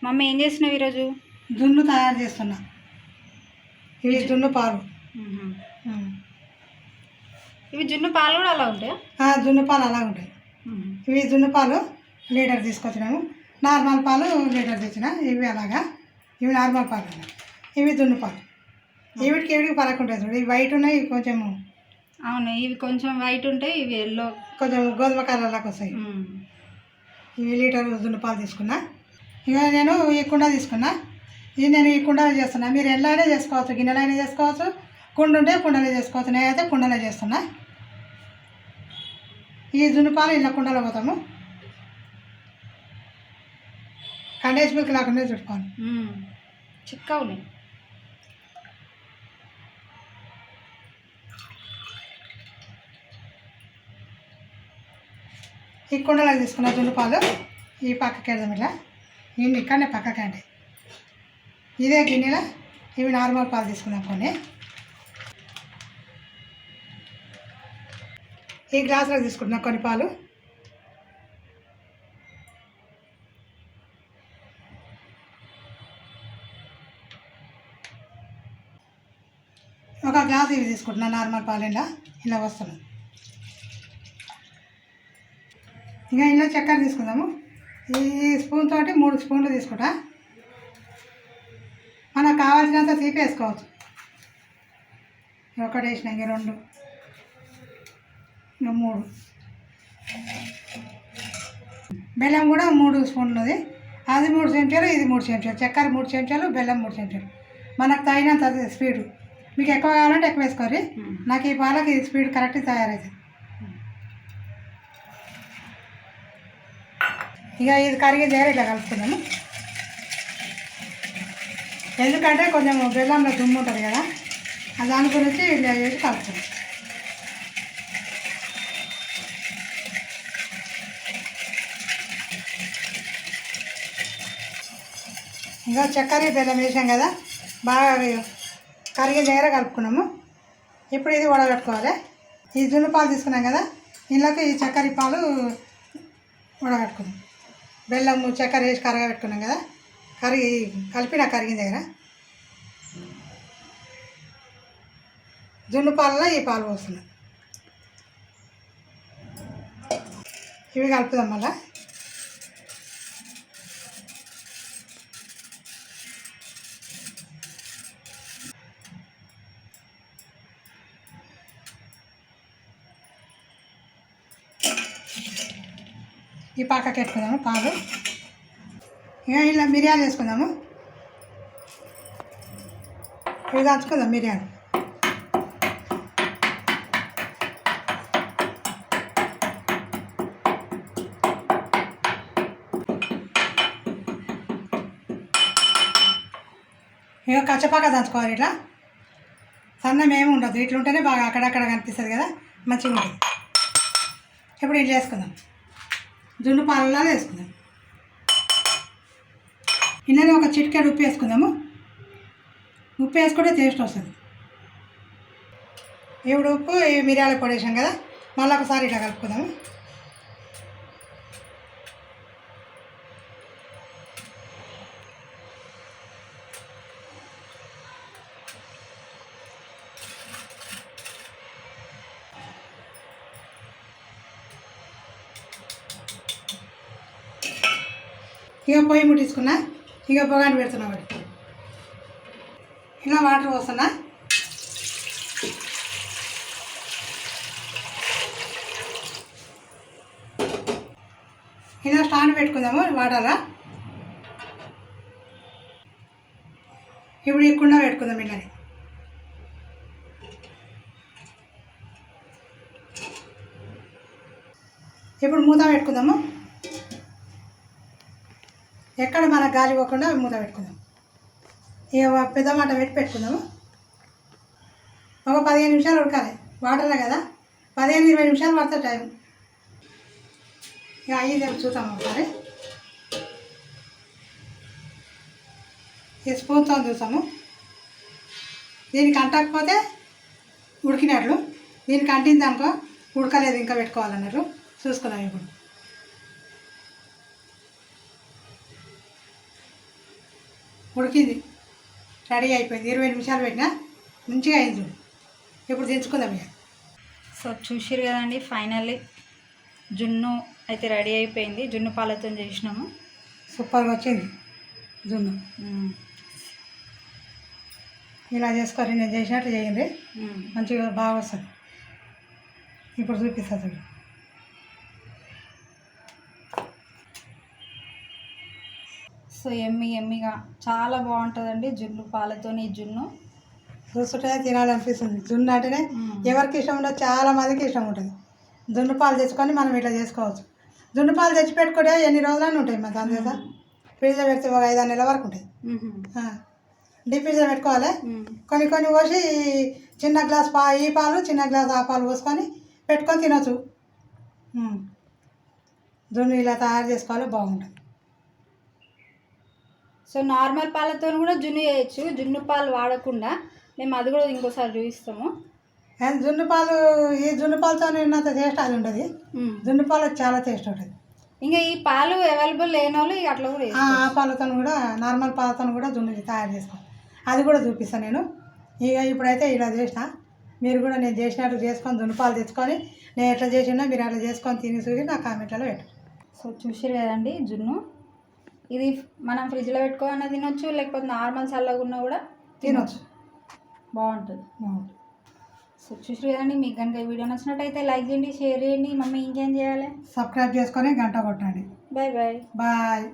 Mummy ఏం చేస్తున్నావు ఈరోజు? జున్ను తయారు చేస్తున్నా. ఇవి జున్ను పాలు. ఇవి జున్ను పాలు కూడా అలా ఉంటాయా? జున్ను పాలు అలా ఉంటాయి. ఇవి జున్ను పాలు లీటర్ తీసుకొచ్చినాము. నార్మల్ పాలు లీటర్ తెచ్చిన. ఇవి అలాగా, ఇవి నార్మల్ పాలు. ఇవి జున్ను పాలు. వీటికి ఫరక్ ఉంటుంది చూడు. ఇవి వైట్ ఉన్నాయి, ఇవి కొంచెము. అవును, ఇవి కొంచెం వైట్ ఉంటాయి, ఇవి ఎల్లో కొంచెం గోధుమ కలర్లాగా వస్తాయి. ఇవి లీటర్ జున్ను పాలు తీసుకున్నా. ఇక నేను ఈ కుండ తీసుకున్నా. ఇది నేను ఈ కుండలో చేస్తున్నా. మీరు ఎల్లైనా చేసుకోవచ్చు, గిన్నెలైనా చేసుకోవచ్చు, కుండ ఉంటే కుండలో చేసుకోవచ్చు. నేనైతే కుండలో చేస్తున్నా. ఈ జున్ను పాలు ఇలా కుండలో పోతాము. కండేసి మిల్క్ లేకుండా చుట్టుకోవాలి. చిక్కగా ఉన్నాయి. ఈ కుండలో తీసుకున్న జున్ను పాలు ఈ పక్కకి వెళ్దాం. ఇలా ఇండి ఇక్కడనే పక్కకండి. ఇదే గిన్నెలో ఇవి నార్మల్ పాలు తీసుకున్నాం కొన్ని. ఈ గ్లాసులో తీసుకుంటున్నాం కొన్ని పాలు. ఒక గ్లాసు ఇవి తీసుకుంటున్నా నార్మల్ పాలు. ఇలా వస్తున్నాం. ఇంకా ఇలా చక్కెర తీసుకుందాము. ఈ స్పూన్ తోటి 3 స్పూన్లు తీసుకుంటా. మనకు కావాల్సినంత తీపి వేసుకోవచ్చు. ఒకటి వేసిన, ఇంక 2, ఇంకా 3. బెల్లం కూడా 3 స్పూన్లుది. అది 3 చెంచాలు, ఇది 3 చెంచాలు. చక్కెర 3 చెంచాలు, బెల్లం 3 చెంచాలు. మనకు తగినంత స్పీడు. మీకు ఎక్కువ కావాలంటే ఎక్కువ వేసుకోరు. నాకు ఈ పాలకి స్పీడ్ కరెక్ట్ తయారైంది. ఇక ఇది కరిగే దగ్గర ఇట్లా కలుపుకుందాము. ఎందుకంటే కొంచెం బెల్లంలో దుమ్ము ఉంటుంది కదా, దాని గురించి ఇలా చేసి కలుపుకుందాం. ఇంకా చక్కెర బెల్లం వేసాం కదా, బాగా కరిగే దగ్గర కలుపుకున్నాము. ఇప్పుడు ఇది వడగట్టుకోవాలి. ఈ జున్ను పాలు తీసుకున్నాం కదా, ఇందులోకి ఈ చక్కెర పాలు వడగట్టుకుందాం. బెల్లం చక్కెర వేసి కరగబెట్టుకున్నాం కదా, కలిపిన కరిగిన దగ్గర జున్ను పాలలో ఈ పాలు పోస్తున్నాం. ఇవి కలుపుదాం. మళ్ళా ఈ పక్కకి పెట్టుకుందాము పాలు. ఇక ఇలా మిరియాలు వేసుకుందాము. ఇవి దంచుకుందాం మిరియాలు. ఇక కచ్చపాక దంచుకోవాలి. ఇట్లా సన్నం ఏమి ఉండదు. ఇట్లుంటేనే బాగా అక్కడక్కడ కనిపిస్తుంది కదా, మంచిగా ఉంటుంది. ఇప్పుడు ఇట్లా వేసుకుందాం. జున్ను పాలలో వేసుకుందాం. ఇలానే ఒక చిటికెడు ఉప్పు వేసుకుందాము. ఉప్పు వేసుకుంటే టేస్ట్ వస్తుంది. ఇప్పుడు ఉప్పు ఈ మిరియాల పొడి వేసాం కదా, మళ్ళీ ఒకసారి ఇట్లా కలుపుకుందాము. ఇక పొయ్యి ముట్టించుకున్నా. ఇక పొగాని పెడుతున్నా. వాటి ఇలా వాటర్ పోస్తున్నా. ఇలా స్టాండ్ పెట్టుకుందాము వాటర్లో. ఇప్పుడు ఈ కుండ పెట్టుకుందాం. ఇలానే ఇప్పుడు మూత పెట్టుకుందాము. ఎక్కడ మన గాలి పోకుండా మూత పెట్టుకుందాం. ఇక పెద్ద మాట పెట్టుకుందాము. ఒక 15 నిమిషాలు ఉడకాలి. వాటర్లో కదా, 15-20 నిమిషాలు పడుతుంది టైం. ఇక 5 చూద్దాము ఒకసారి. ఈ స్పూన్తో చూసాము. దీనికి అంటకపోతే ఉడికినట్లు, దీనికి అంటింది అనుకో ఉడకలేదు, ఇంకా పెట్టుకోవాలన్నట్లు చూసుకున్నాం. ఇప్పుడు ఉడికింది, రెడీ అయిపోయింది. 20 నిమిషాలు పెట్టినా మంచిగా అయింది చూడు. ఇప్పుడు దించుకుందాం ఇక. సో చూసిరు కదండి, ఫైనల్లీ జున్ను అయితే రెడీ అయిపోయింది. జున్ను పాలతో చేసినాము. సూపర్గా వచ్చింది జున్ను. ఇలా చేసుకోవాలి, నేను చేసినట్టు చేయండి, మంచిగా బాగా వస్తుంది. ఇప్పుడు చూపిస్తా చూడు. సో ఎమ్మిగా చాలా బాగుంటుందండి జున్ను పాలతోని. ఈ జున్ను చూస్తుంటే తినాలనిపిస్తుంది. జున్ను అంటేనే ఎవరికి ఇష్టం ఉండదు, చాలా మందికి ఇష్టం ఉంటుంది. జున్ను పాలు తెచ్చుకొని మనం ఇట్లా చేసుకోవచ్చు. జున్ను పాలు తెచ్చి పెట్టుకుంటే ఎన్ని రోజులన్నీ ఉంటాయి మన దాని చేత. ఫ్రిడ్జ్లో పెడితే ఒక 5-6 నెలల వరకు ఉంటాయి. డీప్ ఫ్రిడ్జ్లో పెట్టుకోవాలి. కొన్ని పోసి చిన్న గ్లాస్ ఈ పాలు చిన్న గ్లాస్ ఆ పాలు పోసుకొని పెట్టుకొని తినచ్చు. జున్ను ఇలా తయారు చేసుకోవాలి, బాగుంటుంది. సో నార్మల్ పాలతో కూడా జున్ను చేయొచ్చు. జున్ను పాలు వాడకుండా మేము అది కూడా ఇంకోసారి చూపిస్తాము. అండ్ జున్ను పాలు, ఈ జున్ను పాలతో ఉన్నంత టేస్ట్ అది ఉంటుంది. జున్ను పాలు చాలా టేస్ట్ ఉంటుంది. ఇంకా ఈ పాలు అవైలబుల్ లేని వాళ్ళు ఇక అట్లా కూడా ఆ పాలతో కూడా, నార్మల్ పాలతో కూడా జున్ను తయారు చేసుకోవాలి. అది కూడా చూపిస్తాను నేను. ఇక ఇప్పుడైతే ఇలా చేసిన, మీరు కూడా నేను చేసినట్టు చేసుకొని జున్ను పాలు తెచ్చుకొని నేను ఎట్లా చేసినా మీరు అట్లా చేసుకొని తిని చూసి నా కామెంట్లలో పెట్టు. సో చూసారు కదండి జున్ను. ఇది మనం ఫ్రిడ్జ్లో పెట్టుకోవాలన్నా తినొచ్చు, లేకపోతే నార్మల్ చల్లగా ఉన్నా కూడా తినొచ్చు, బాగుంటుంది. సో చూసారు కదండి, మీకు కనుక ఈ వీడియో నచ్చినట్టయితే లైక్ చేయండి, షేర్ చేయండి. మమ్మీ ఇంకేం చేయాలి? సబ్స్క్రైబ్ చేసుకొని గంట కొట్టండి. Bye bye. బాయ్.